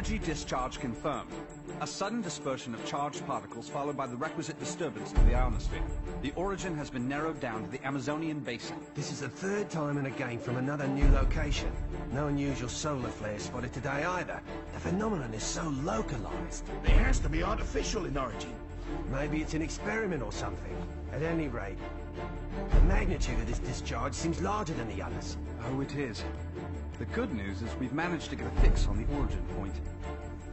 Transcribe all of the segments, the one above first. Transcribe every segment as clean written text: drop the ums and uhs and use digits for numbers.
Energy discharge confirmed. A sudden dispersion of charged particles followed by the requisite disturbance to the ionosphere. The origin has been narrowed down to the Amazonian basin. This is the third time in a game from another new location. No unusual solar flare spotted today either. The phenomenon is so localized. It has to be artificial in origin. Maybe it's an experiment or something. At any rate, the magnitude of this discharge seems larger than the others. Oh, it is. The good news is we've managed to get a fix on the origin point.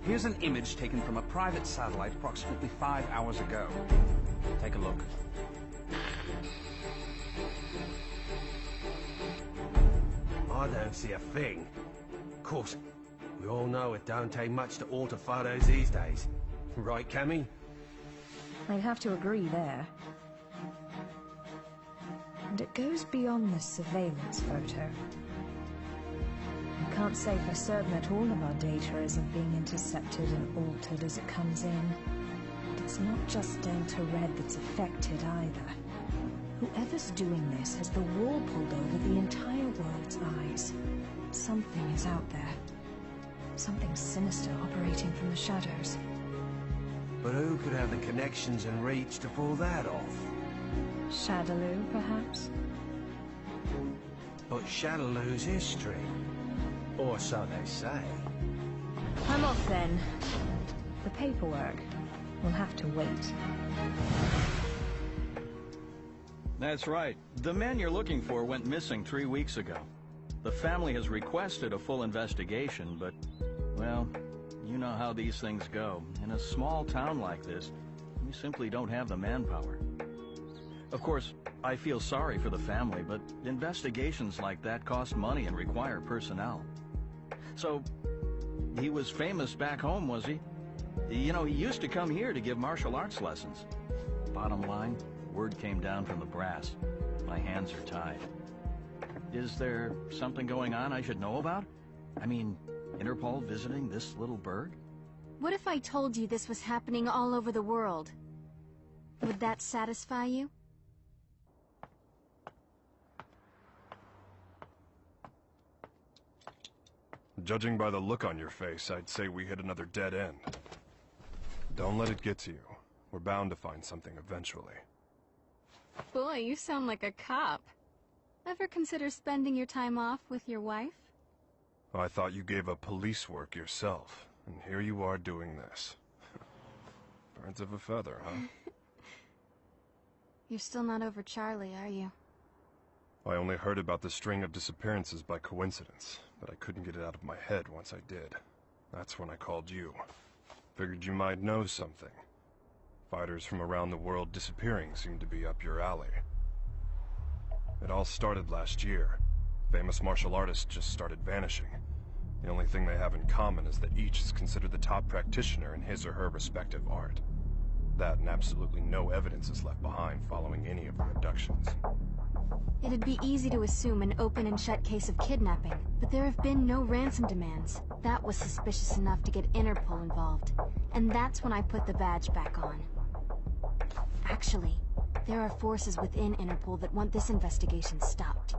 Here's an image taken from a private satellite approximately 5 hours ago. Take a look. I don't see a thing. Of course, we all know it don't take much to alter photos these days. Right, Cammy? I'd have to agree there. And it goes beyond the surveillance photo. I can't say for certain that all of our data isn't being intercepted and altered as it comes in. But it's not just Delta Red that's affected either. Whoever's doing this has the wool pulled over the entire world's eyes. Something is out there. Something sinister operating from the shadows. But who could have the connections and reach to pull that off? Shadaloo, perhaps? But Shadaloo's history. Or so they say. I'm off then. The paperwork will have to wait. That's right. The man you're looking for went missing 3 weeks ago. The family has requested a full investigation, but, well, you know how these things go. In a small town like this, we simply don't have the manpower. Of course, I feel sorry for the family, but investigations like that cost money and require personnel. So, he was famous back home, was he? You know, he used to come here to give martial arts lessons. Bottom line, word came down from the brass. My hands are tied. Is there something going on I should know about? I mean, Interpol visiting this little burg? What if I told you this was happening all over the world? Would that satisfy you? Judging by the look on your face, I'd say we hit another dead end. Don't let it get to you. We're bound to find something eventually. Boy, you sound like a cop. Ever consider spending your time off with your wife? I thought you gave up police work yourself, and here you are doing this. Birds of a feather, huh? You're still not over Charlie, are you? I only heard about the string of disappearances by coincidence, but I couldn't get it out of my head once I did. That's when I called you. Figured you might know something. Fighters from around the world disappearing seemed to be up your alley. It all started last year. Famous martial artists just started vanishing. The only thing they have in common is that each is considered the top practitioner in his or her respective art. That and absolutely no evidence is left behind following any of the abductions. It'd be easy to assume an open and shut case of kidnapping, but there have been no ransom demands. That was suspicious enough to get Interpol involved, and that's when I put the badge back on. Actually, there are forces within Interpol that want this investigation stopped.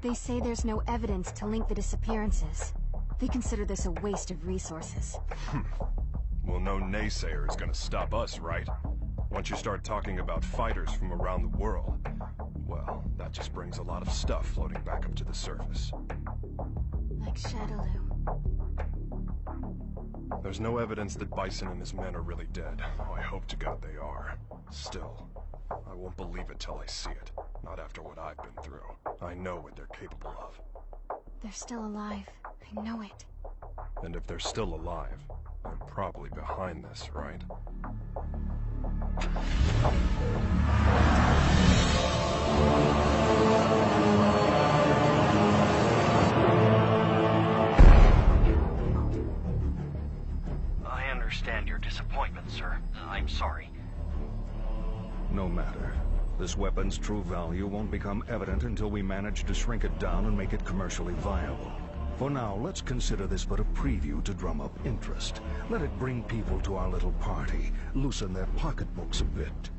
They say there's no evidence to link the disappearances. They consider this a waste of resources. Well, no naysayer is gonna stop us, right? Once you start talking about fighters from around the world, well, that just brings a lot of stuff floating back up to the surface. Like Shadaloo. There's no evidence that Bison and his men are really dead. Oh, I hope to God they are. Still, I won't believe it till I see it. Not after what I've been through. I know what they're capable of. They're still alive. I know it. And if they're still alive, they're probably behind this, right? I understand your disappointment, sir. I'm sorry. No matter. This weapon's true value won't become evident until we manage to shrink it down and make it commercially viable. For now, let's consider this but a preview to drum up interest. Let it bring people to our little party, loosen their pocketbooks a bit.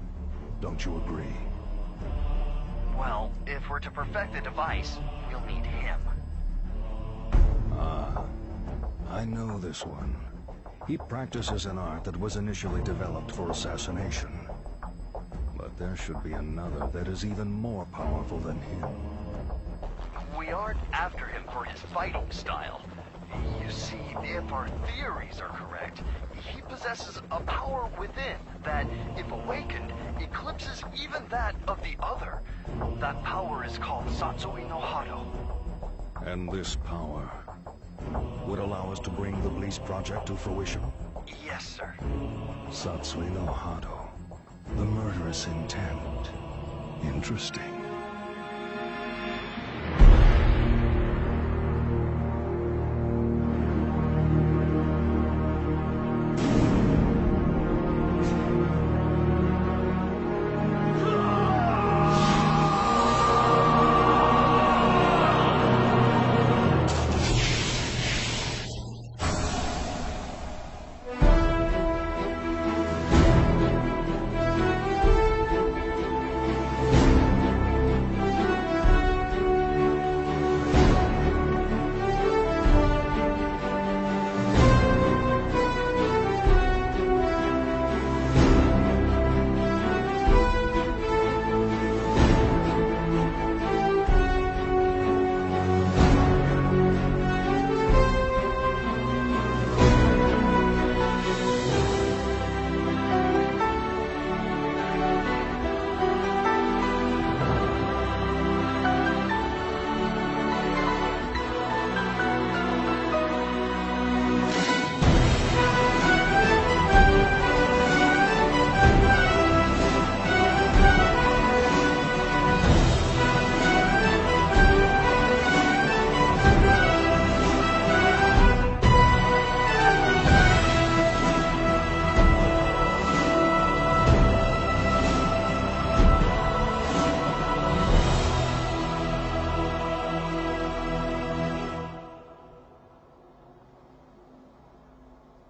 Don't you agree? Well, if we're to perfect the device, we'll need him. Ah, I know this one. He practices an art that was initially developed for assassination. But there should be another that is even more powerful than him. We aren't after him for his fighting style. You see, if our theories are correct, he possesses a power within that, if awakened, eclipses even that of the other. That power is called Satsui no Hado. And this power would allow us to bring the Bliss project to fruition? Yes, sir. Satsui no Hado. The murderous intent. Interesting.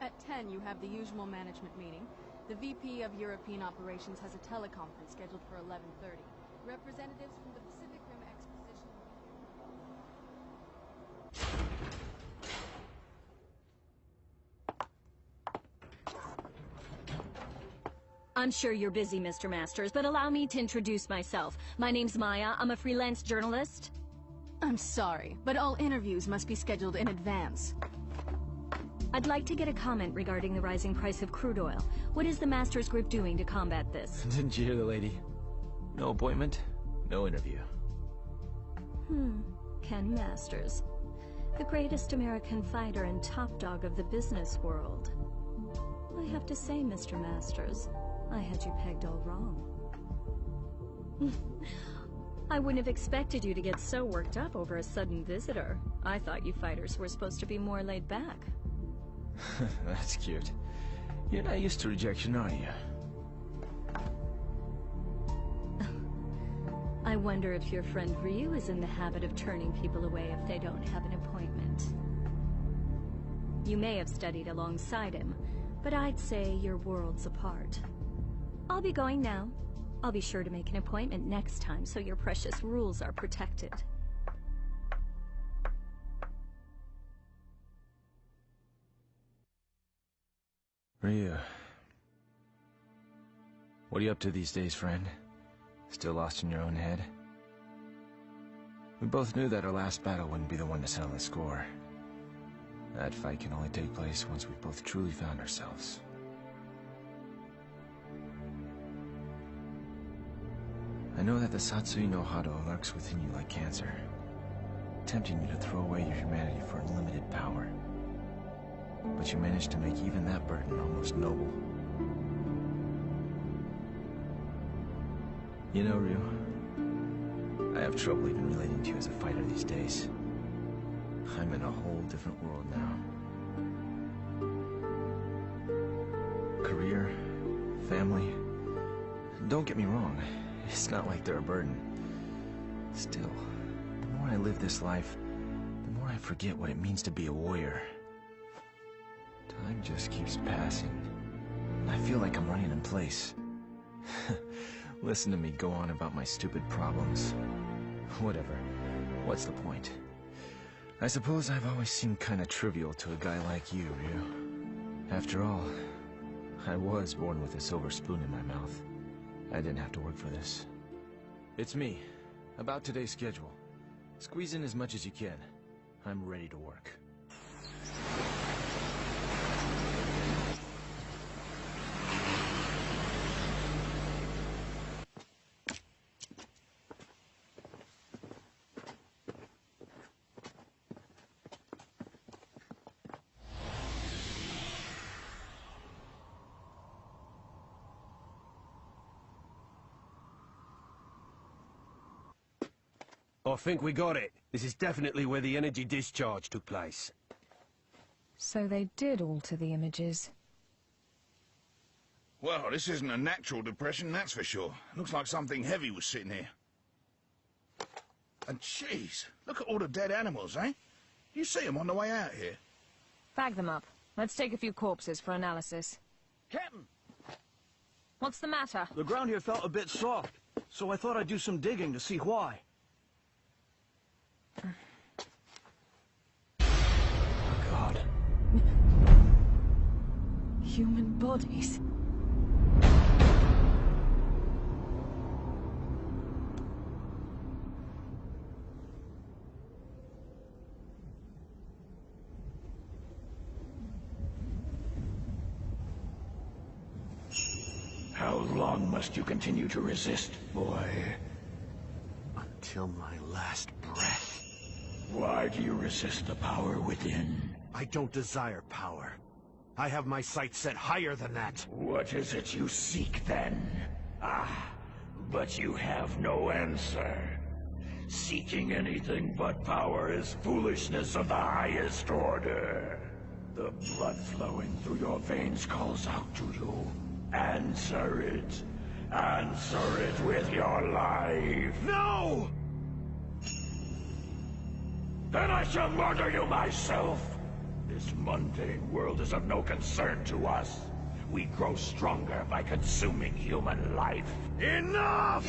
At 10, you have the usual management meeting. The VP of European Operations has a teleconference scheduled for 11:30. Representatives from the Pacific Rim Exposition I'm sure you're busy, Mr. Masters, but allow me to introduce myself. My name's Maya. I'm a freelance journalist. I'm sorry, but all interviews must be scheduled in advance. I'd like to get a comment regarding the rising price of crude oil. What is the Masters Group doing to combat this? Didn't you hear the lady? No appointment, no interview. Ken Masters. The greatest American fighter and top dog of the business world. I have to say, Mr. Masters, I had you pegged all wrong. I wouldn't have expected you to get so worked up over a sudden visitor. I thought you fighters were supposed to be more laid back. That's cute. You're not used to rejection, are you? I wonder if your friend Ryu is in the habit of turning people away if they don't have an appointment. You may have studied alongside him, but I'd say you're worlds apart. I'll be going now. I'll be sure to make an appointment next time so your precious rules are protected. Ryu. What are you up to these days, friend? Still lost in your own head? We both knew that our last battle wouldn't be the one to settle the score. That fight can only take place once we've both truly found ourselves. I know that the Satsui no Hado lurks within you like cancer, tempting you to throw away your humanity for unlimited power. But you managed to make even that burden almost noble. You know, Ryu, I have trouble even relating to you as a fighter these days. I'm in a whole different world now. Career, family. Don't get me wrong, it's not like they're a burden. Still, the more I live this life, the more I forget what it means to be a warrior. Time just keeps passing. I feel like I'm running in place. Listen to me go on about my stupid problems. Whatever. What's the point? I suppose I've always seemed kinda trivial to a guy like you, Ryu. After all, I was born with a silver spoon in my mouth. I didn't have to work for this. It's me, about today's schedule. Squeeze in as much as you can. I'm ready to work. I think we got it. This is definitely where the energy discharge took place. So they did alter the images. Well, this isn't a natural depression, that's for sure. Looks like something heavy was sitting here. And jeez, look at all the dead animals, eh? You see them on the way out here. Bag them up. Let's take a few corpses for analysis. Captain! What's the matter? The ground here felt a bit soft, so I thought I'd do some digging to see why. God. Human bodies. How long must you continue to resist, boy? Until my last breath. Why do you resist the power within? I don't desire power. I have my sights set higher than that. What is it you seek, then? Ah, but you have no answer. Seeking anything but power is foolishness of the highest order. The blood flowing through your veins calls out to you. Answer it. Answer it with your life. No! Then I shall murder you myself. This mundane world is of no concern to us. We grow stronger by consuming human life. Enough!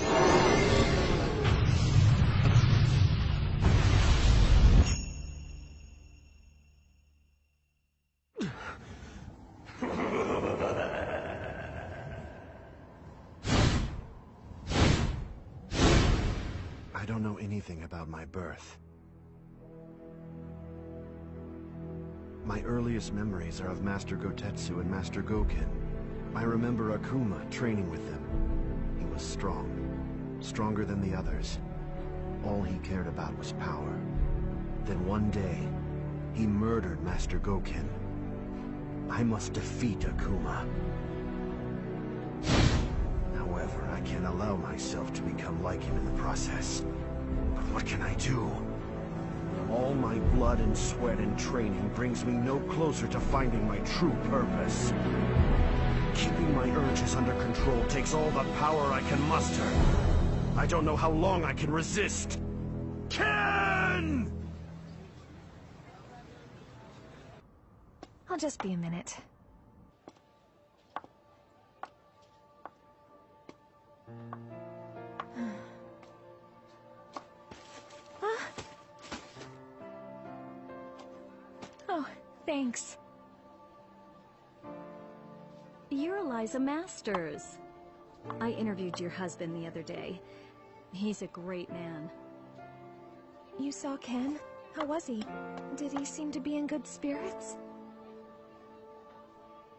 I don't know anything about my birth. My earliest memories are of Master Gotetsu and Master Goken. I remember Akuma training with them. He was strong. Stronger than the others. All he cared about was power. Then one day, he murdered Master Goken. I must defeat Akuma. However, I can't allow myself to become like him in the process. But what can I do? All my blood and sweat and training brings me no closer to finding my true purpose. Keeping my urges under control takes all the power I can muster. I don't know how long I can resist. Ken! I'll just be a minute. Oh, thanks. You're Eliza Masters. I interviewed your husband the other day. He's a great man. You saw Ken? How was he? Did he seem to be in good spirits?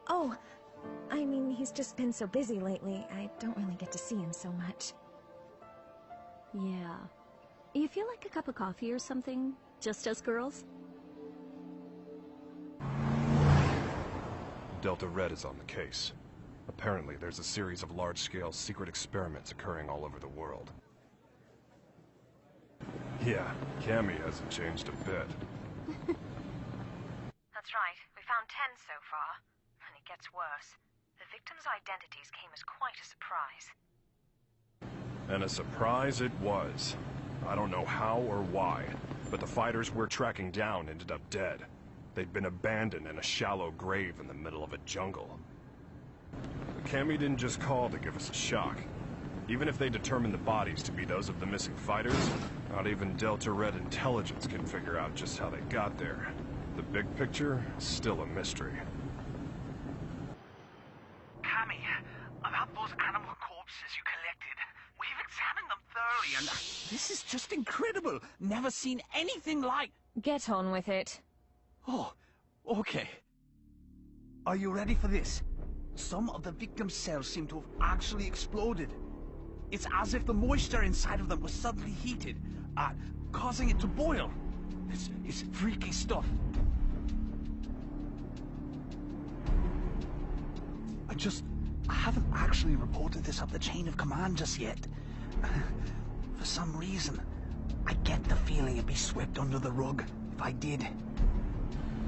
Oh, I mean, he's just been so busy lately. I don't really get to see him so much. Yeah. You feel like a cup of coffee or something? Just us girls? Delta Red is on the case. Apparently, there's a series of large-scale secret experiments occurring all over the world. Yeah, Cammy hasn't changed a bit. That's right. We found 10 so far. And it gets worse. The victims' identities came as quite a surprise. And a surprise it was. I don't know how or why, but the fighters we're tracking down ended up dead. They'd been abandoned in a shallow grave in the middle of a jungle. Cammy didn't just call to give us a shock. Even if they determine the bodies to be those of the missing fighters, not even Delta Red intelligence can figure out just how they got there. The big picture is still a mystery. Cammy, about those animal corpses you collected. We've examined them thoroughly and... This is just incredible. Never seen anything like... Get on with it. Oh, okay. Are you ready for this? Some of the victims' cells seem to have actually exploded. It's as if the moisture inside of them was suddenly heated, causing it to boil. It's freaky stuff. I haven't actually reported this up the chain of command just yet. For some reason, I get the feeling it'd be swept under the rug if I did.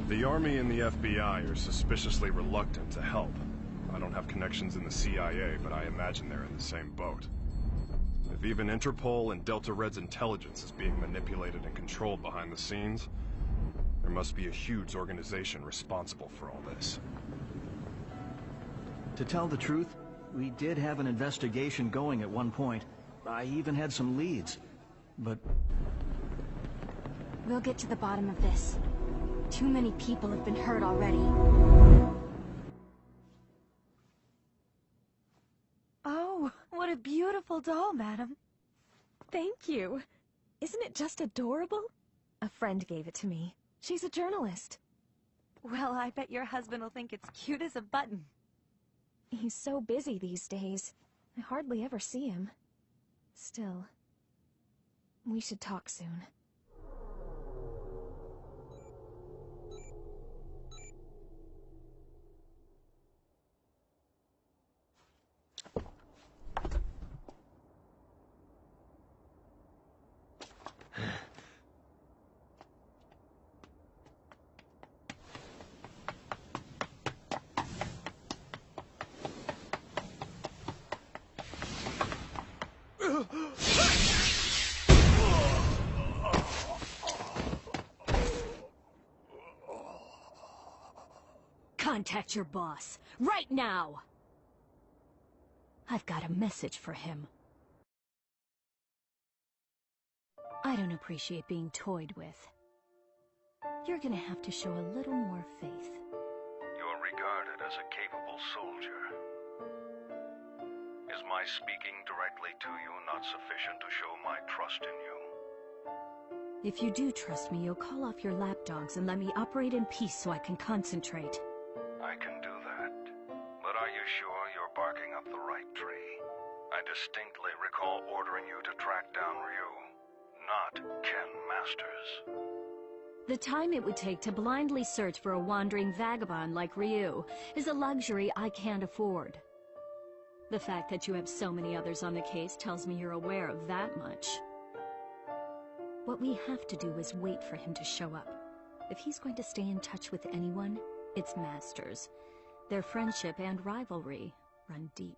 The Army and the FBI are suspiciously reluctant to help. I don't have connections in the CIA, but I imagine they're in the same boat. If even Interpol and Delta Red's intelligence is being manipulated and controlled behind the scenes, there must be a huge organization responsible for all this. To tell the truth, we did have an investigation going at one point. I even had some leads, but... We'll get to the bottom of this. Too many people have been hurt already. Oh, what a beautiful doll, madam. Thank you. Isn't it just adorable? A friend gave it to me. She's a journalist. Well, I bet your husband will think it's cute as a button. He's so busy these days. I hardly ever see him. Still, we should talk soon. Contact your boss, right now! I've got a message for him. I don't appreciate being toyed with. You're gonna have to show a little more faith. You're regarded as a capable soldier. Is my speaking directly to you not sufficient to show my trust in you? If you do trust me, you'll call off your lapdogs and let me operate in peace so I can concentrate. I can do that. But are you sure you're barking up the right tree? I distinctly recall ordering you to track down Ryu, not Ken Masters. The time it would take to blindly search for a wandering vagabond like Ryu is a luxury I can't afford. The fact that you have so many others on the case tells me you're aware of that much. What we have to do is wait for him to show up. If he's going to stay in touch with anyone, it's Masters. Their friendship and rivalry run deep.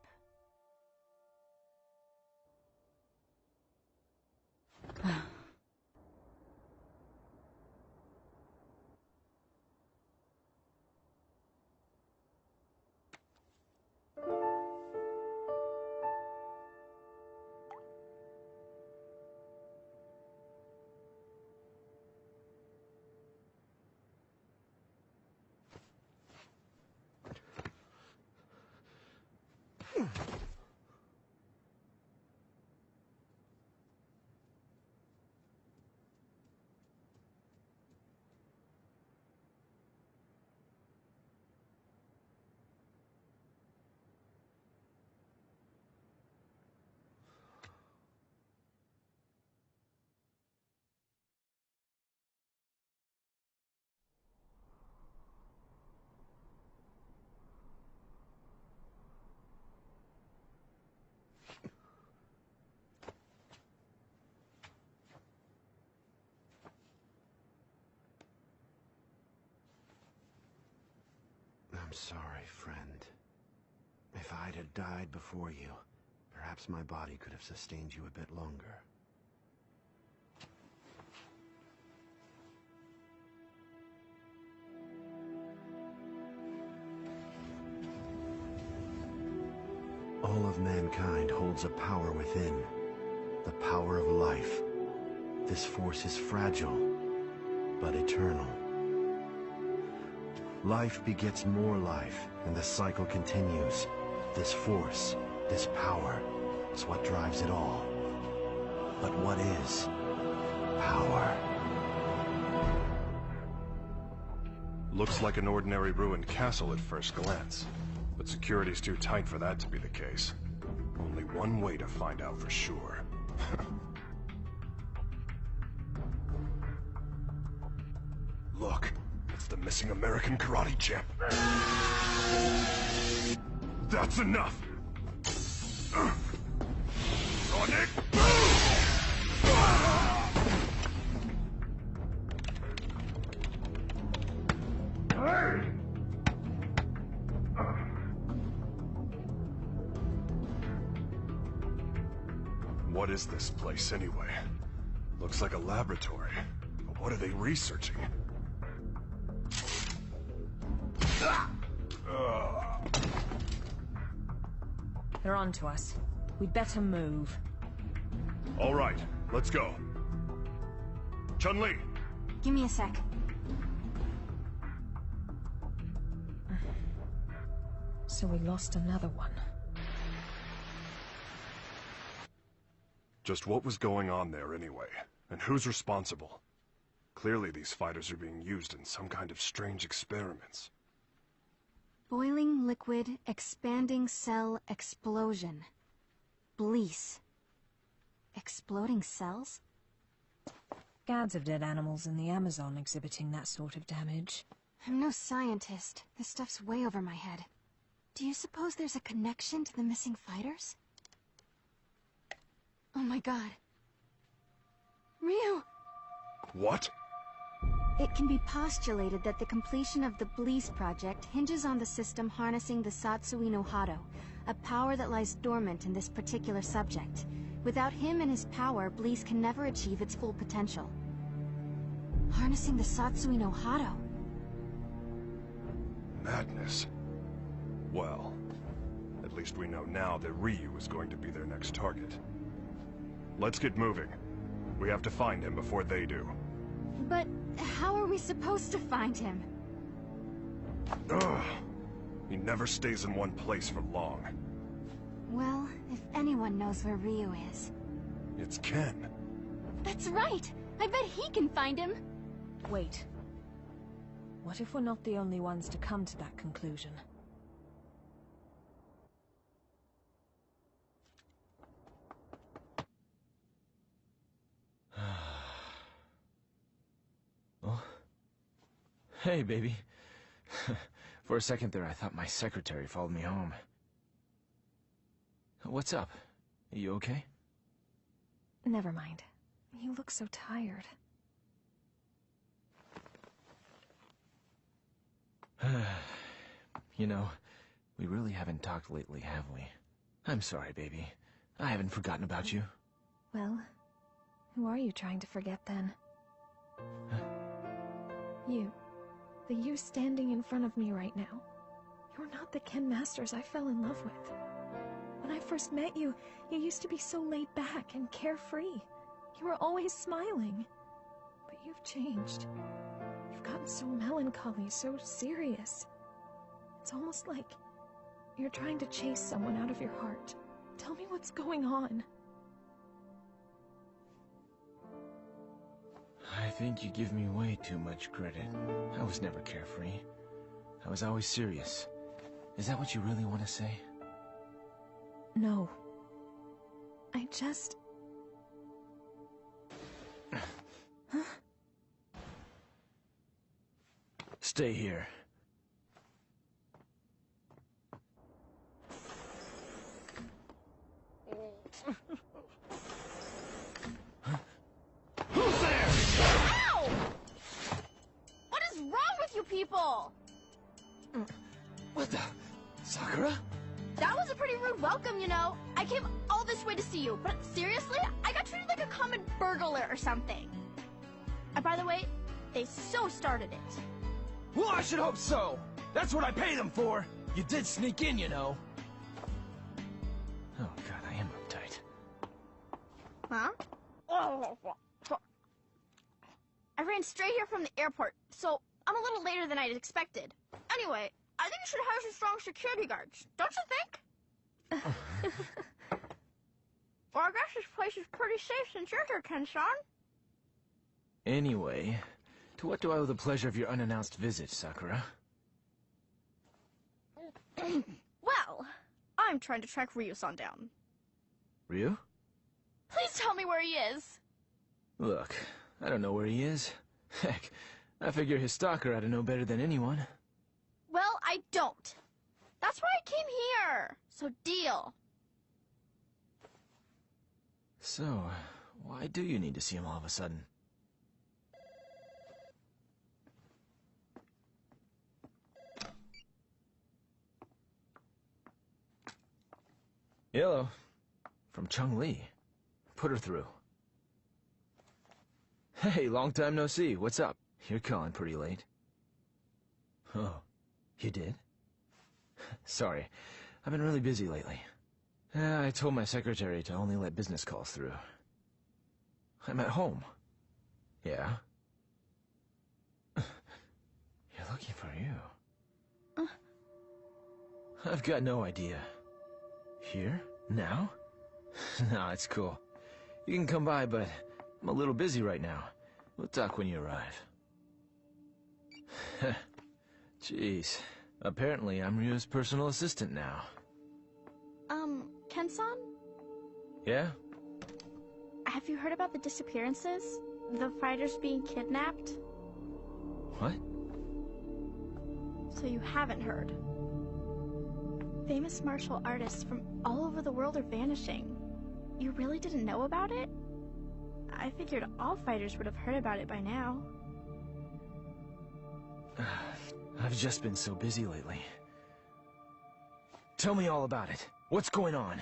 I'm sorry, friend. If I'd have died before you, perhaps my body could have sustained you a bit longer. All of mankind holds a power within. The power of life. This force is fragile, but eternal. Life begets more life, and the cycle continues. This force, this power, is what drives it all. But what is power? Looks like an ordinary ruined castle at first glance. But security's too tight for that to be the case. Only one way to find out for sure. Look, it's the missing American karate champ. That's enough! Sonic Boom! Hey! What is this place, anyway? Looks like a laboratory. But what are they researching? They're on to us. We'd better move. All right, let's go. Chun-Li! Give me a sec. So we lost another one. Just what was going on there anyway? And who's responsible? Clearly these fighters are being used in some kind of strange experiments. Boiling liquid, expanding cell, explosion. Blease. Exploding cells? Scads of dead animals in the Amazon exhibiting that sort of damage. I'm no scientist. This stuff's way over my head. Do you suppose there's a connection to the missing fighters? Oh my god. Ryu! What? It can be postulated that the completion of the Blease project hinges on the system harnessing the Satsui no Hado, a power that lies dormant in this particular subject. Without him and his power, Blease can never achieve its full potential. Harnessing the Satsui no Hado. Madness. Well, at least we know now that Ryu is going to be their next target. Let's get moving. We have to find him before they do. But how are we supposed to find him? Ugh. He never stays in one place for long. Well, if anyone knows where Ryu is... It's Ken. That's right! I bet he can find him! Wait. What if we're not the only ones to come to that conclusion? Oh. Hey, baby. For a second there, I thought my secretary followed me home. What's up? Are you okay? Never mind. You look so tired. You know, we really haven't talked lately, have we? I'm sorry, baby. I haven't forgotten about you. Well, who are you trying to forget then? Huh? You. The you standing in front of me right now. You're not the Ken Masters I fell in love with. When I first met you, you used to be so laid back and carefree. You were always smiling. But you've changed. You've gotten so melancholy, so serious. It's almost like you're trying to chase someone out of your heart. Tell me what's going on. I think you give me way too much credit. I was never carefree. I was always serious. Is that what you really want to say? No. I just... Huh? Stay here. Who's there? Ow! What is wrong with you people? What the? Sakura? That was a pretty rude welcome, you know. I came all this way to see you, but seriously, I got treated like a common burglar or something. And by the way, they so started it. Well, I should hope so. That's what I pay them for. You did sneak in, you know. Oh god, I am uptight. Huh? I ran straight here from the airport, so I'm a little later than I'd expected. Anyway, I think you should hire some strong security guards, don't you think? Well, I guess this place is pretty safe since you're here, Ken-san. Anyway, to what do I owe the pleasure of your unannounced visit, Sakura? Well, I'm trying to track Ryu-san down. Ryu? Please tell me where he is. Look, I don't know where he is. Heck, I figure his stalker ought to know better than anyone. Well, I don't. That's why I came here. So deal. So, why do you need to see him all of a sudden? Hello. From Chung-Li. Put her through. Hey, long time no see. What's up? You're calling pretty late. Oh, you did? Sorry, I've been really busy lately. I told my secretary to only let business calls through. I'm at home. Yeah? You're looking for you. I've got no idea. Here? Now? No, it's cool. You can come by, but I'm a little busy right now. We'll talk when you arrive. Jeez. Apparently, I'm Ryu's personal assistant now. Ken-san? Yeah? Have you heard about the disappearances? The fighters being kidnapped? What? So you haven't heard. Famous martial artists from all over the world are vanishing. You really didn't know about it? I figured all fighters would have heard about it by now. I've just been so busy lately. Tell me all about it. What's going on?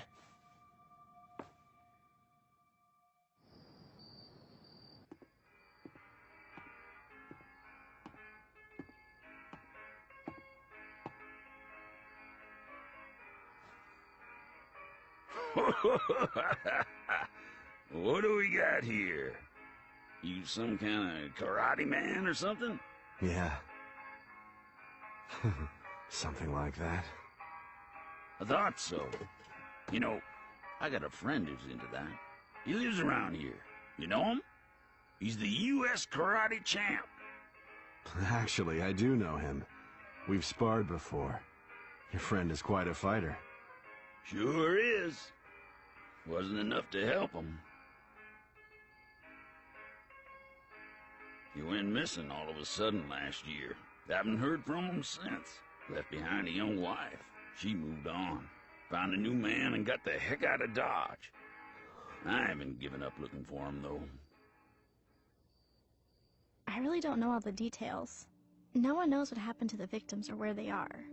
What do we got here? You some kind of karate man or something? Yeah. Something like that. I thought so. You know, I got a friend who's into that. He lives around here. You know him? He's the U.S. karate champ. Actually, I do know him. We've sparred before. Your friend is quite a fighter. Sure is. Wasn't enough to help him. He went missing all of a sudden last year. Haven't heard from him since. Left behind a young wife. She moved on. Found a new man and got the heck out of Dodge. I haven't given up looking for him, though. I really don't know all the details. No one knows what happened to the victims or where they are.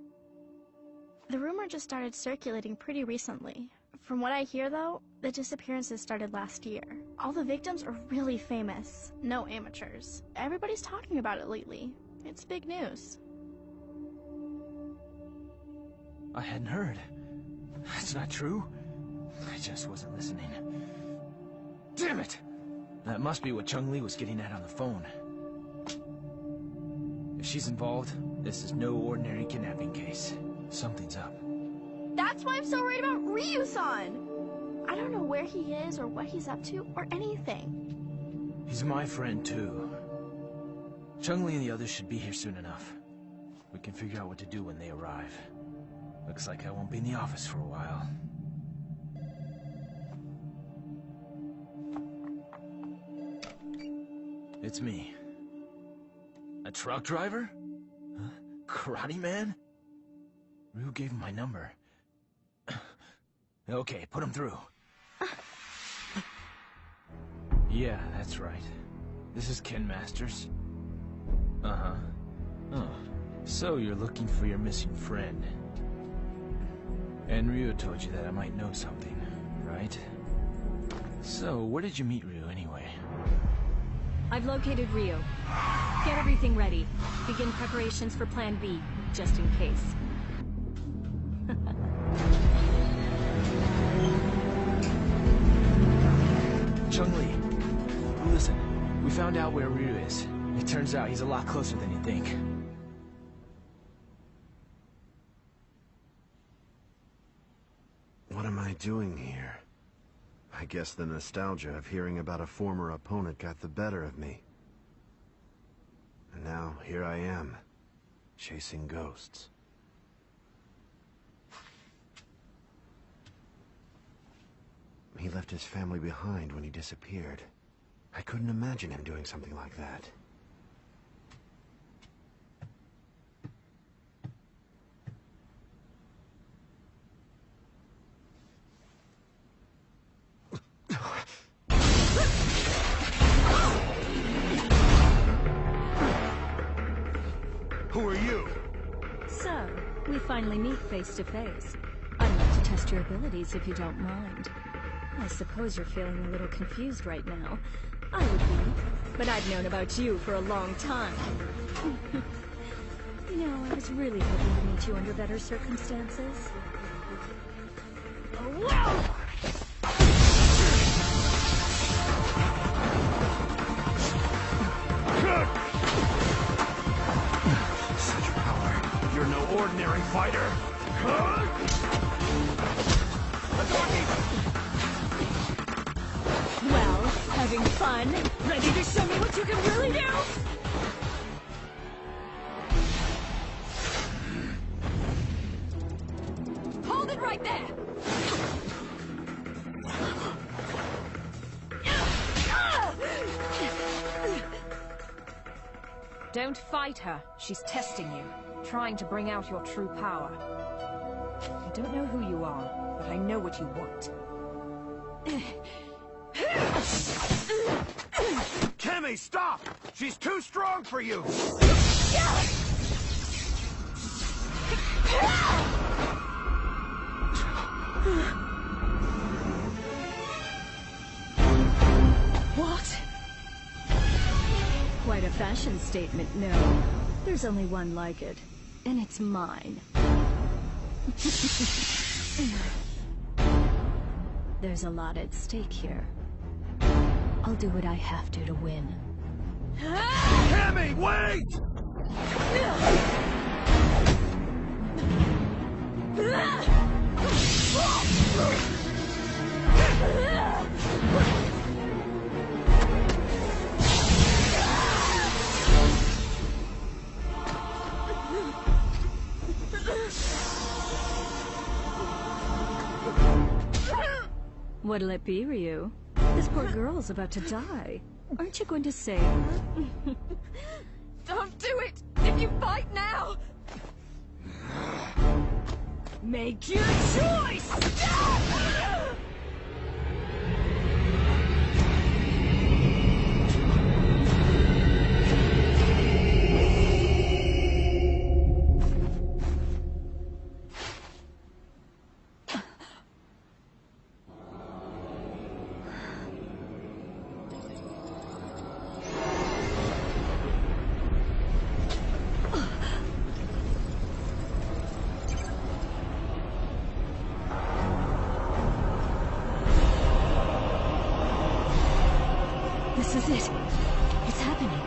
The rumor just started circulating pretty recently. From what I hear, though, the disappearances started last year. All the victims are really famous. No amateurs. Everybody's talking about it lately. It's big news. I hadn't heard. That's not true. I just wasn't listening. Damn it! That must be what Chung-Li was getting at on the phone. If she's involved, this is no ordinary kidnapping case. Something's up. That's why I'm so worried about Ryu-san! I don't know where he is or what he's up to or anything. He's my friend, too. Chung-Li and the others should be here soon enough. We can figure out what to do when they arrive. Looks like I won't be in the office for a while. It's me. A truck driver? Huh? Karate man? Ryu gave him my number. Okay, put him through. Yeah, that's right. This is Ken Masters. Uh-huh. Oh, so you're looking for your missing friend. And Ryu told you that I might know something, right? So, where did you meet Ryu anyway? I've located Ryu. Get everything ready. Begin preparations for Plan B, just in case. Chun-Li, listen, we found out where Ryu is. It turns out he's a lot closer than you think. What am I doing here? I guess the nostalgia of hearing about a former opponent got the better of me. And now, here I am, chasing ghosts. He left his family behind when he disappeared. I couldn't imagine him doing something like that. Who are you? So, we finally meet face to face. I'd like to test your abilities if you don't mind. I suppose you're feeling a little confused right now. I would be, but I've known about you for a long time. You know, I was really hoping to meet you under better circumstances. Oh, whoa! Such power. You're no ordinary fighter. Well, having fun? Ready to show me what you can really do? Hold it right there! Don't fight her. She's testing you, trying to bring out your true power. I don't know who you are, but I know what you want. Cammy, stop! She's too strong for you! What? Quite a fashion statement, no. There's only one like it, and it's mine. There's a lot at stake here. I'll do what I have to win. Cammy, wait! What'll it be, Ryu? This poor girl's about to die. Aren't you going to save her? Don't do it! If you fight now! Make your choice! This is it. It's happening.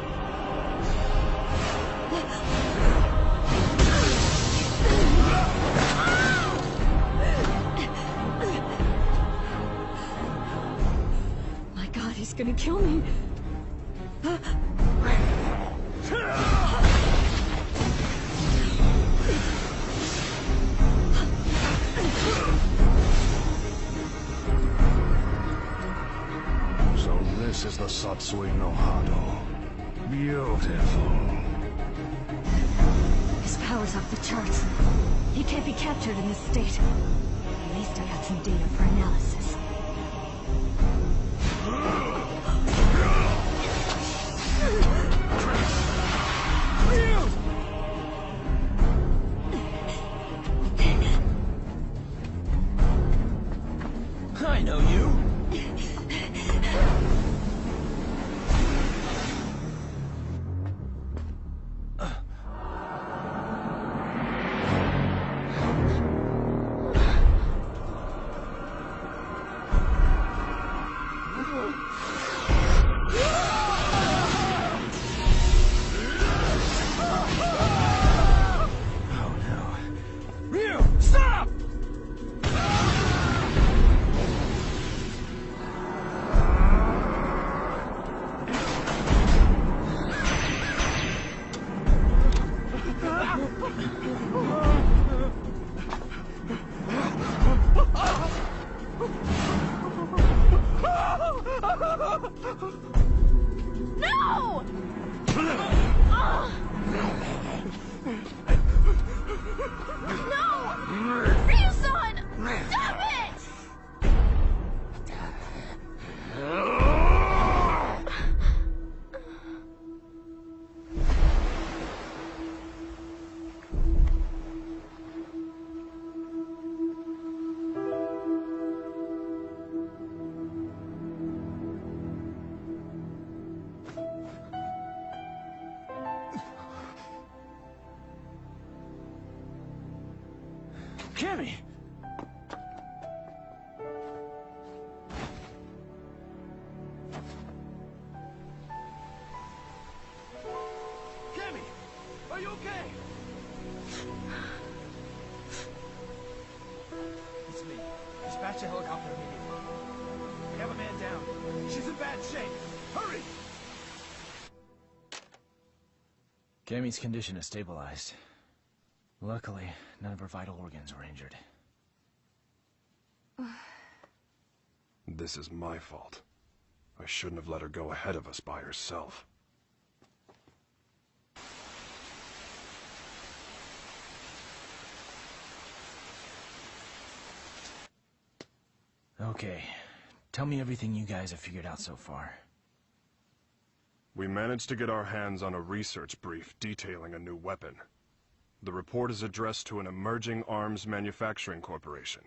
My God, he's gonna kill me. This is the Satsui no Hado. Beautiful. His power's off the charts. He can't be captured in this state. At least I got some data for analysis. I know you. No! No! Ryuson! Stop it! Cammy! Cammy! Are you okay? It's me. Dispatch a helicopter immediately. We have a man down. She's in bad shape. Hurry! Cammy's condition is stabilized. Luckily, none of her vital organs were injured. This is my fault. I shouldn't have let her go ahead of us by herself. Okay. Tell me everything you guys have figured out so far. We managed to get our hands on a research brief detailing a new weapon. The report is addressed to an emerging arms manufacturing corporation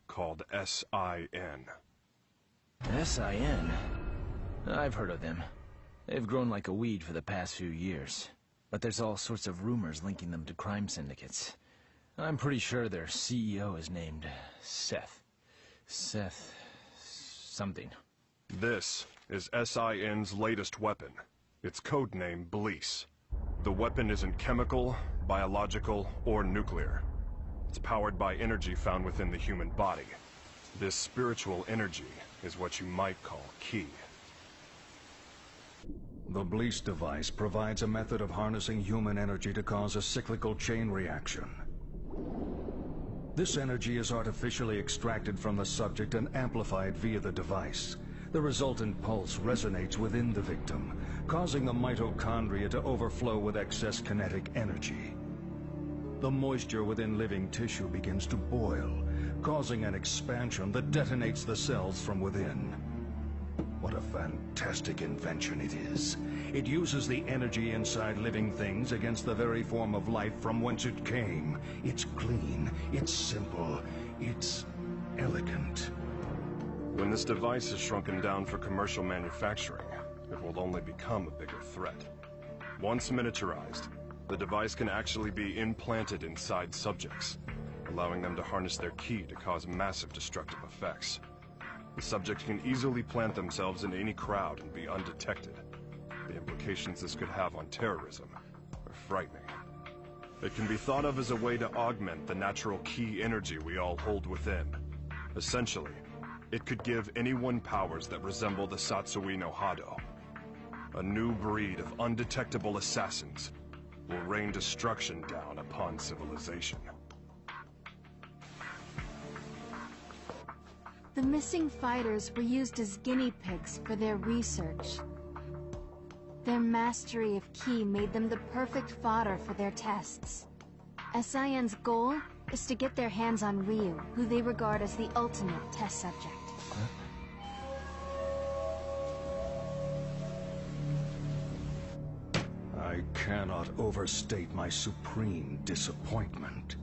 called SIN. SIN? I've heard of them. They've grown like a weed for the past few years. But there's all sorts of rumors linking them to crime syndicates. I'm pretty sure their CEO is named Seth. Seth... something. This is SIN's latest weapon. Its codename Bleece. The weapon isn't chemical, biological, or nuclear. It's powered by energy found within the human body. This spiritual energy is what you might call ki. The Bleece device provides a method of harnessing human energy to cause a cyclical chain reaction. This energy is artificially extracted from the subject and amplified via the device. The resultant pulse resonates within the victim, causing the mitochondria to overflow with excess kinetic energy. The moisture within living tissue begins to boil, causing an expansion that detonates the cells from within. What a fantastic invention it is. It uses the energy inside living things against the very form of life from whence it came. It's clean, it's simple, it's elegant. When this device is shrunken down for commercial manufacturing, it will only become a bigger threat. Once miniaturized, the device can actually be implanted inside subjects, allowing them to harness their ki to cause massive destructive effects. The subjects can easily plant themselves in any crowd and be undetected. The implications this could have on terrorism are frightening. It can be thought of as a way to augment the natural ki energy we all hold within. Essentially, it could give anyone powers that resemble the Satsui no Hado. A new breed of undetectable assassins will rain destruction down upon civilization. The missing fighters were used as guinea pigs for their research. Their mastery of ki made them the perfect fodder for their tests. SIN's goal is to get their hands on Ryu, who they regard as the ultimate test subject. I cannot overstate my supreme disappointment.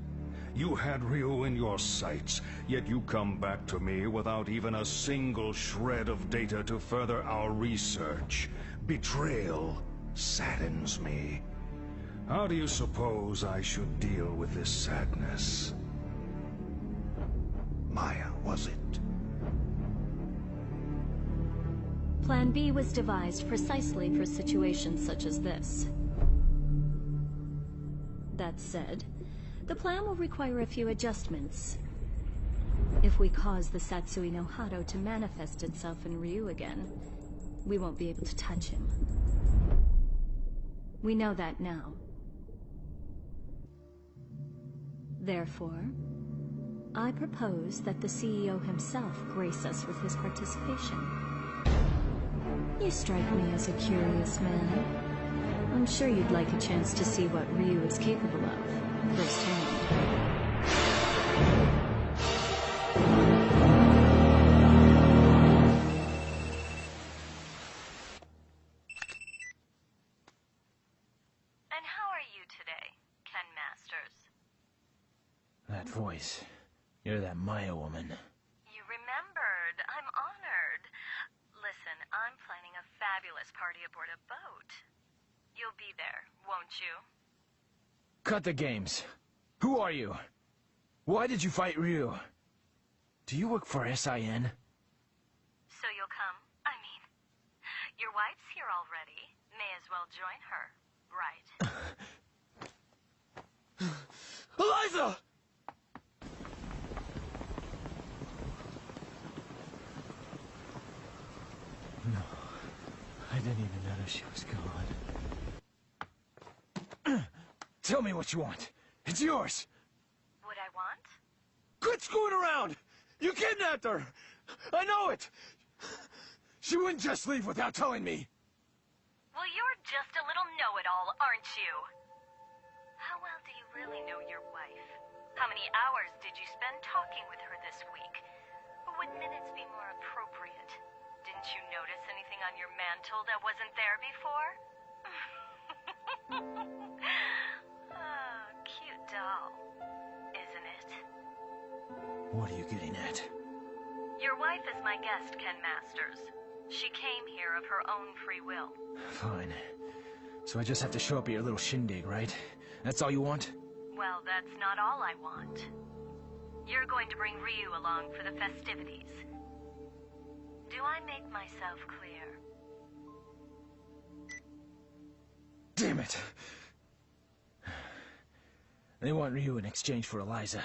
You had Ryu in your sights, yet you come back to me without even a single shred of data to further our research. Betrayal saddens me. How do you suppose I should deal with this sadness? Maya, was it? Plan B was devised precisely for situations such as this. That said, the plan will require a few adjustments. If we cause the Satsui no Hado to manifest itself in Ryu again, we won't be able to touch him. We know that now. Therefore, I propose that the CEO himself grace us with his participation. You strike me as a curious man. I'm sure you'd like a chance to see what Ryu is capable of, firsthand. That voice. You're that Maya woman. You remembered. I'm honored. Listen, I'm planning a fabulous party aboard a boat. You'll be there, won't you? Cut the games. Who are you? Why did you fight Ryu? Do you work for SIN? So you'll come? I mean, your wife's here already. May as well join her, right? Eliza! No, I didn't even notice she was gone. Tell me what you want. It's yours. What I want? Quit screwing around! You kidnapped her! I know it! She wouldn't just leave without telling me. Well, you're just a little know-it-all, aren't you? How well do you really know your wife? How many hours did you spend talking with her this week? Or would minutes be more appropriate? Didn't you notice anything on your mantle that wasn't there before? Oh, cute doll, isn't it? What are you getting at? Your wife is my guest, Ken Masters. She came here of her own free will. Fine. So I just have to show up at your little shindig, right? That's all you want? Well, that's not all I want. You're going to bring Ryu along for the festivities. Do I make myself clear? Damn it! They want Ryu in exchange for Eliza.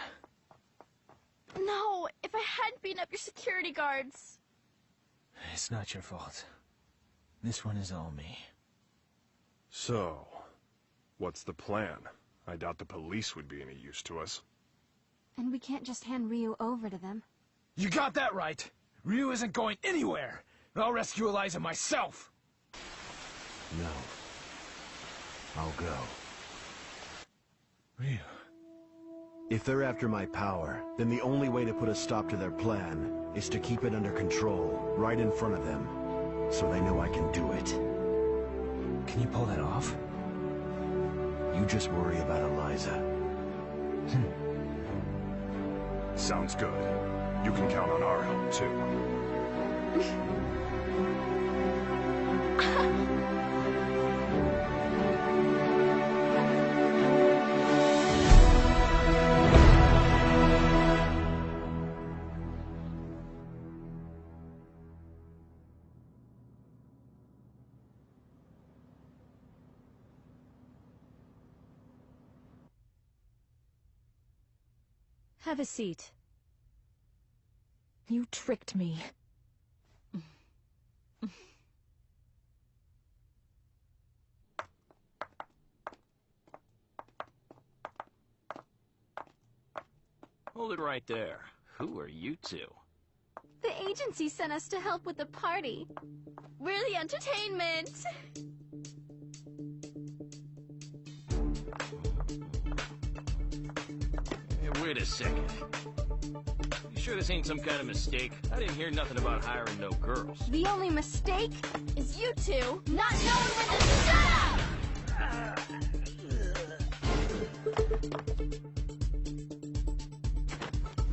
No! If I hadn't beaten up your security guards! It's not your fault. This one is all me. So, what's the plan? I doubt the police would be any use to us. And we can't just hand Ryu over to them. You got that right! Ryu isn't going anywhere! I'll rescue Eliza myself! No. I'll go. Ryu. If they're after my power, then the only way to put a stop to their plan is to keep it under control, right in front of them, so they know I can do it. Can you pull that off? You just worry about Eliza. Sounds good. You can count on our help, too. Have a seat. You tricked me. Hold it right there. Who are you two? The agency sent us to help with the party. We're the entertainment! Hey, wait a second. You sure this ain't some kind of mistake? I didn't hear nothing about hiring no girls. The only mistake is you two not knowing when to shut up!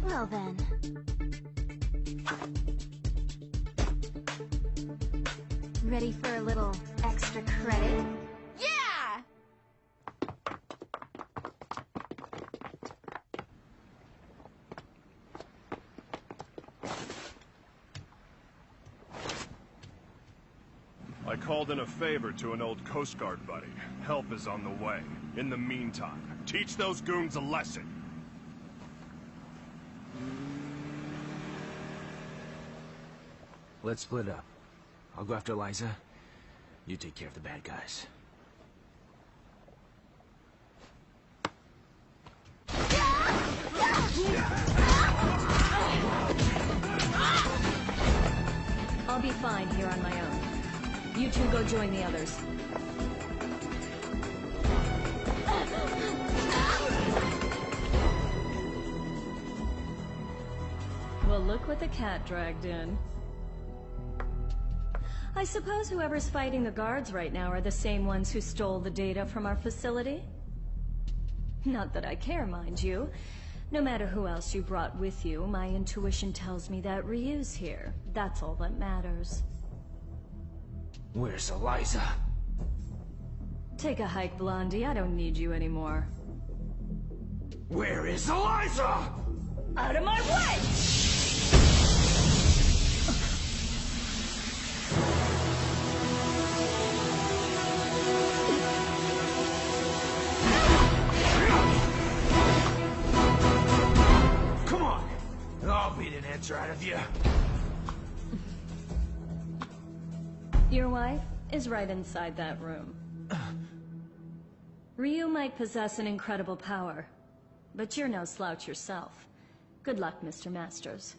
Well then. Ready for a little extra credit? Yeah! I called in a favor to an old Coast Guard buddy. Help is on the way. In the meantime, teach those goons a lesson. Let's split up. I'll go after Eliza. You take care of the bad guys. Yeah! I'll be fine here on my own. You two go join the others. Well, look what the cat dragged in. I suppose whoever's fighting the guards right now are the same ones who stole the data from our facility? Not that I care, mind you. No matter who else you brought with you, my intuition tells me that Ryu's here. That's all that matters. Where's Eliza? Take a hike, Blondie. I don't need you anymore. Where is Eliza? Out of my way! Come on! I'll beat an answer out of you. Your wife is right inside that room. Ryu might possess an incredible power, but you're no slouch yourself. Good luck, Mr. Masters.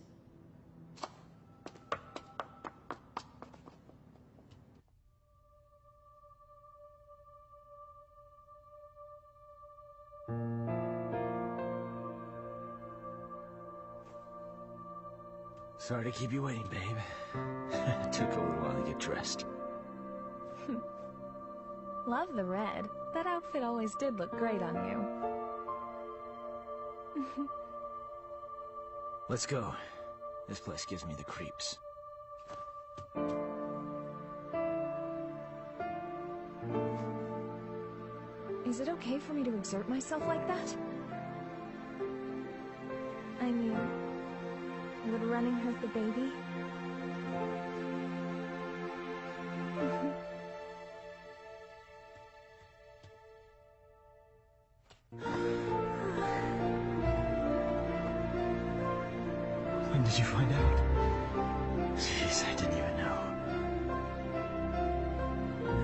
Sorry to keep you waiting, babe. Took a little while to get dressed. Love the red. That outfit always did look great on you. Let's go. This place gives me the creeps. Is it okay for me to exert myself like that? I mean, would running hurt the baby? When did you find out? Jeez, I didn't even know.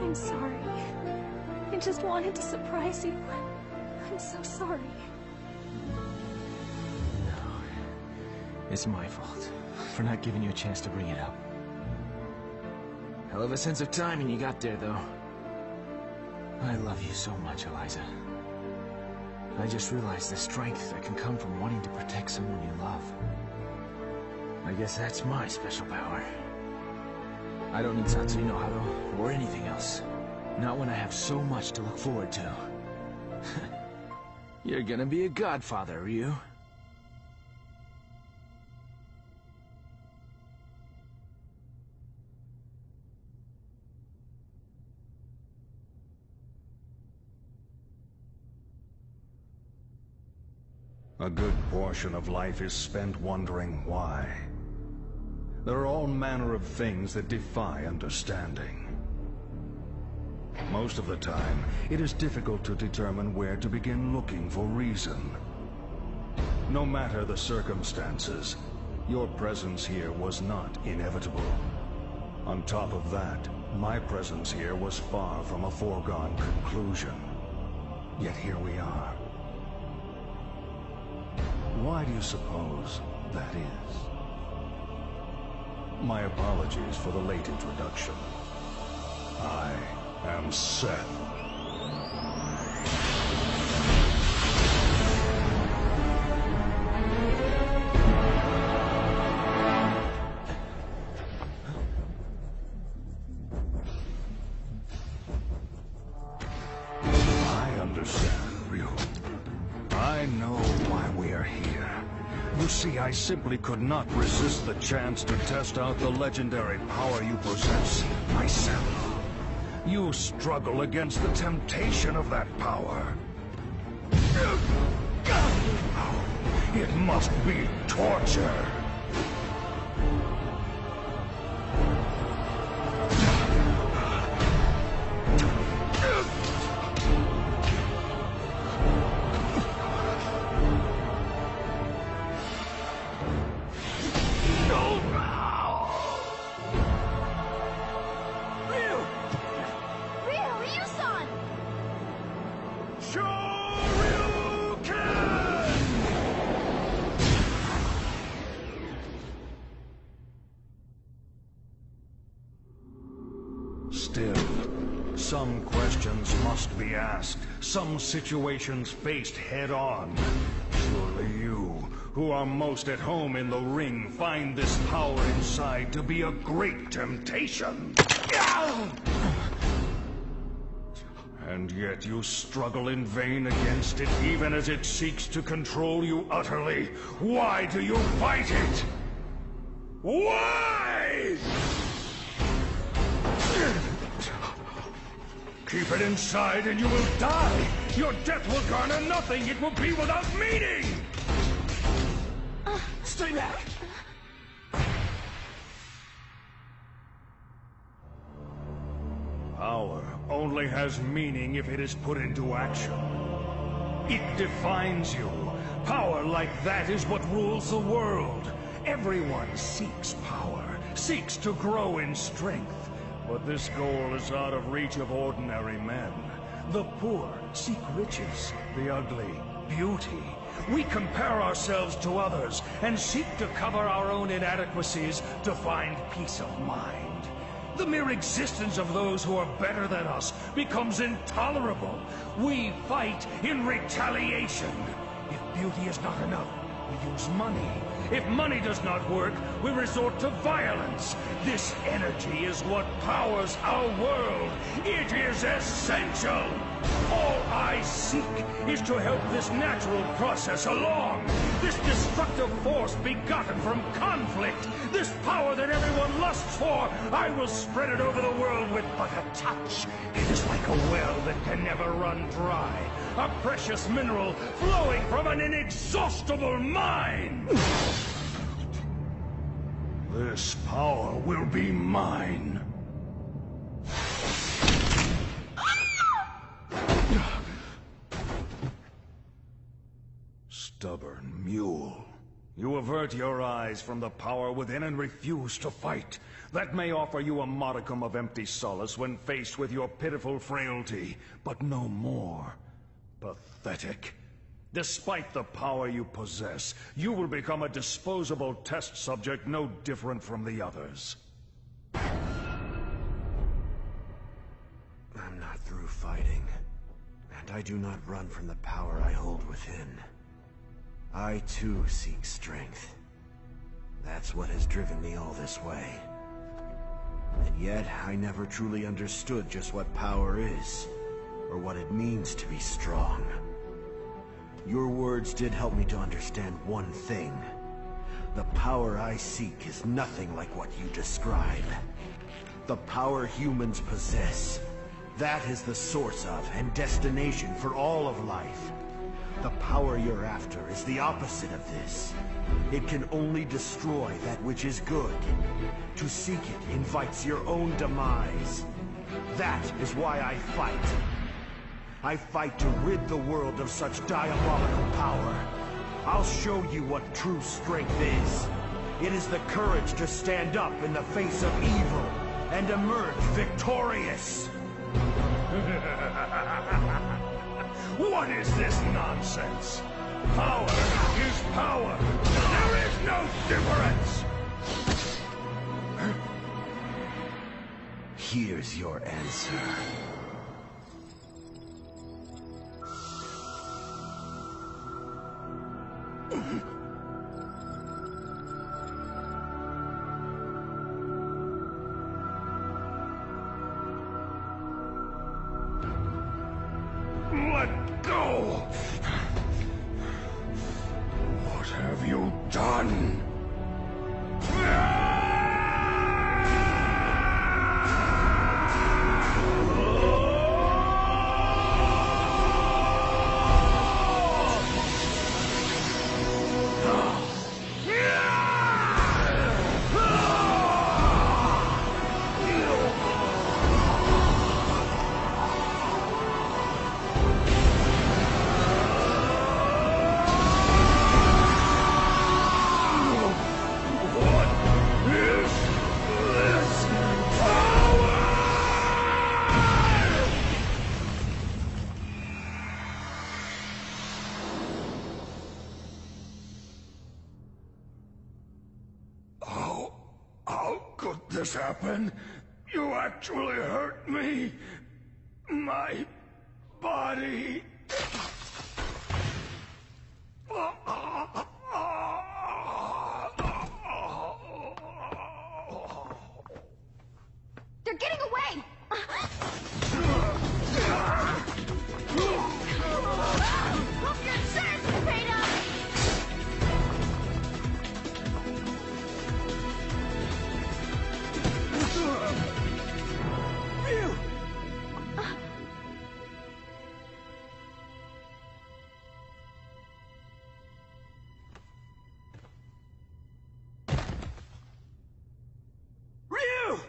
I'm sorry. I just wanted to surprise you. I'm so sorry. It's my fault for not giving you a chance to bring it up. Hell of a sense of timing you got there, though. I love you so much, Eliza. I just realized the strength that can come from wanting to protect someone you love. I guess that's my special power. I don't need Satsui no Hado or anything else. Not when I have so much to look forward to. You're gonna be a godfather, Ryu. A good portion of life is spent wondering why. There are all manner of things that defy understanding. Most of the time, it is difficult to determine where to begin looking for reason. No matter the circumstances, your presence here was not inevitable. On top of that, my presence here was far from a foregone conclusion. Yet here we are. Why do you suppose that is? My apologies for the late introduction. I am Seth. I understand, Ryu. I know why we are here. You see, I simply could not resist the chance to test out the legendary power you possess myself. You struggle against the temptation of that power. It must be torture. Some questions must be asked, some situations faced head-on. Surely you, who are most at home in the ring, find this power inside to be a great temptation. And yet you struggle in vain against it, even as it seeks to control you utterly. Why do you fight it? Why? Keep it inside and you will die. Your death will garner nothing. It will be without meaning. Stay back! Power only has meaning if it is put into action. It defines you. Power like that is what rules the world. Everyone seeks power, seeks to grow in strength. But this goal is out of reach of ordinary men. The poor seek riches, the ugly, beauty. We compare ourselves to others and seek to cover our own inadequacies to find peace of mind. The mere existence of those who are better than us becomes intolerable. We fight in retaliation. If beauty is not enough, we use money. If money does not work, we resort to violence. This energy is what powers our world. It is essential. All I seek is to help this natural process along. This destructive force begotten from conflict. This power that everyone lusts for. I will spread it over the world with but a touch. It is like a well that can never run dry. A precious mineral flowing from an inexhaustible mine. This power will be mine. Stubborn mule. You avert your eyes from the power within and refuse to fight. That may offer you a modicum of empty solace when faced with your pitiful frailty, but no more. Pathetic. Despite the power you possess, you will become a disposable test subject no different from the others. I'm not through fighting, and I do not run from the power I hold within. I too seek strength. That's what has driven me all this way. And yet, I never truly understood just what power is, or what it means to be strong. Your words did help me to understand one thing. The power I seek is nothing like what you describe. The power humans possess, that is the source of and destination for all of life. The power you're after is the opposite of this. It can only destroy that which is good. To seek it invites your own demise. That is why I fight. I fight to rid the world of such diabolical power. I'll show you what true strength is. It is the courage to stand up in the face of evil and emerge victorious. What is this nonsense? Power is power. There is no difference. Here's your answer. Let go! What have you done? How could this happen? You actually hurt me? My body. They're getting away! Hope your insurance is paid up! Ryu! Ryu!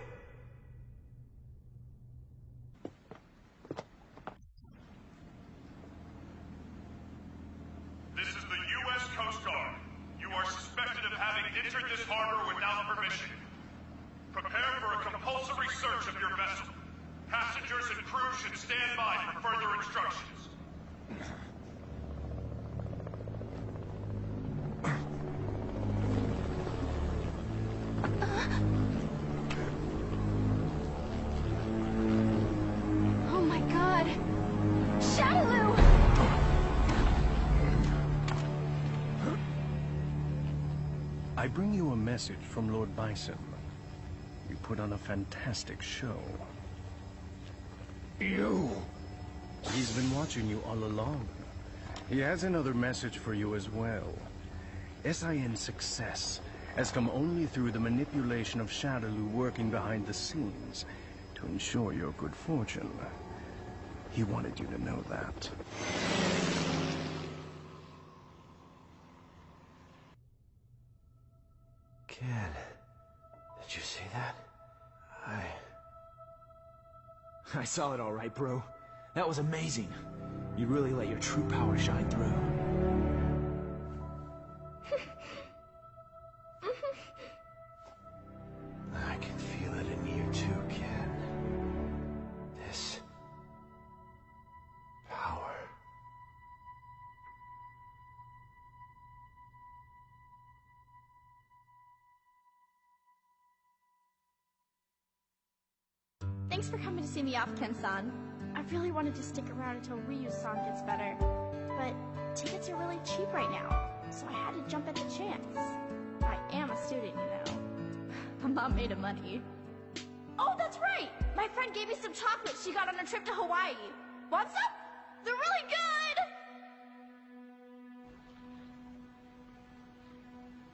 This is the U.S. Coast Guard. You are suspected of having entered this harbor without permission. Prepare for a compulsory search of your vessel. Passengers and crew should stand by for further instructions. Oh my god! Shadaloo! I bring you a message from Lord Bison. You put on a fantastic show. You! He's been watching you all along. He has another message for you as well. SIN's success has come only through the manipulation of Shadaloo working behind the scenes to ensure your good fortune. He wanted you to know that. Kid, did you see that? I saw it all right, bro. That was amazing. You really let your true power shine through. I can feel it in you too, kid. This power. Thanks for coming to see me off, Ken-san. I really wanted to stick around until Ryu's song gets better, but tickets are really cheap right now, so I had to jump at the chance. I am a student, you know. I'm not made of money. Oh, that's right! My friend gave me some chocolates she got on a trip to Hawaii. Want some? They're really good!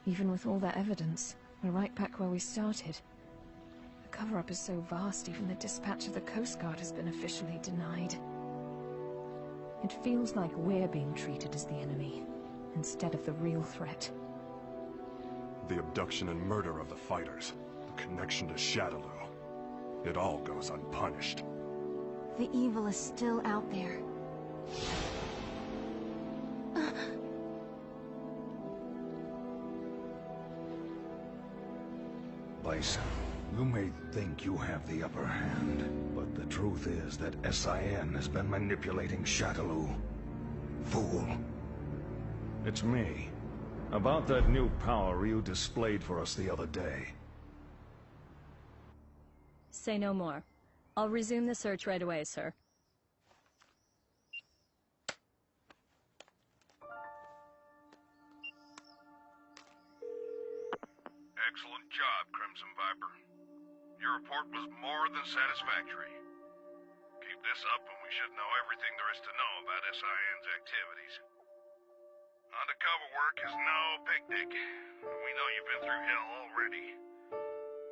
Even with all that evidence, we're right back where we started. The cover-up is so vast, even the dispatch of the Coast Guard has been officially denied. It feels like we're being treated as the enemy, instead of the real threat. The abduction and murder of the fighters, the connection to Shadaloo. It all goes unpunished. The evil is still out there. Bison, you may think you have the upper hand, but the truth is that SIN has been manipulating Shadaloo. Fool. It's me. About that new power you displayed for us the other day. Say no more. I'll resume the search right away, sir. Excellent job, Crimson Viper. Your report was more than satisfactory. Keep this up and we should know everything there is to know about SIN's activities. Undercover work is no picnic. We know you've been through hell already.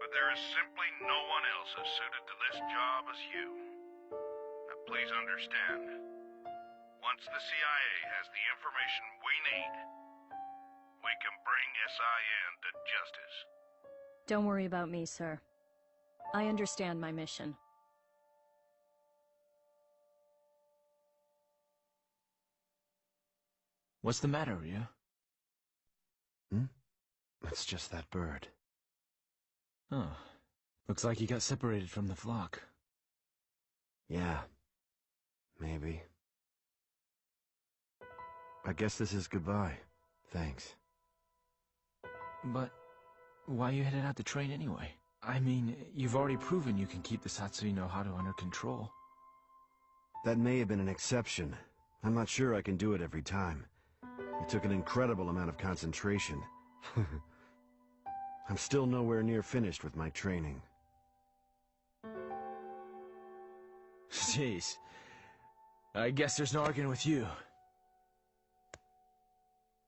But there is simply no one else as suited to this job as you. Now please understand, once the CIA has the information we need, we can bring SIN to justice. Don't worry about me, sir. I understand my mission. What's the matter, Ryu? It's just that bird. Oh. Looks like he got separated from the flock. Yeah. Maybe. I guess this is goodbye. Thanks. But why are you headed out to train anyway? I mean, you've already proven you can keep the Satsui no Haru under control. That may have been an exception. I'm not sure I can do it every time. It took an incredible amount of concentration. I'm still nowhere near finished with my training. Jeez. I guess there's no arguing with you.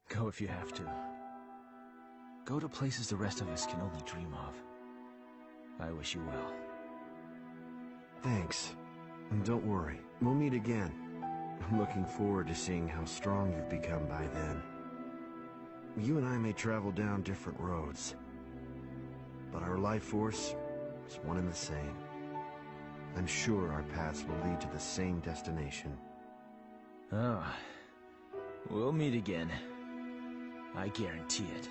Go if you have to. Go to places the rest of us can only dream of. I wish you well. Thanks. And don't worry, we'll meet again. I'm looking forward to seeing how strong you've become by then. You and I may travel down different roads, but our life force is one and the same. I'm sure our paths will lead to the same destination. Oh, we'll meet again. I guarantee it.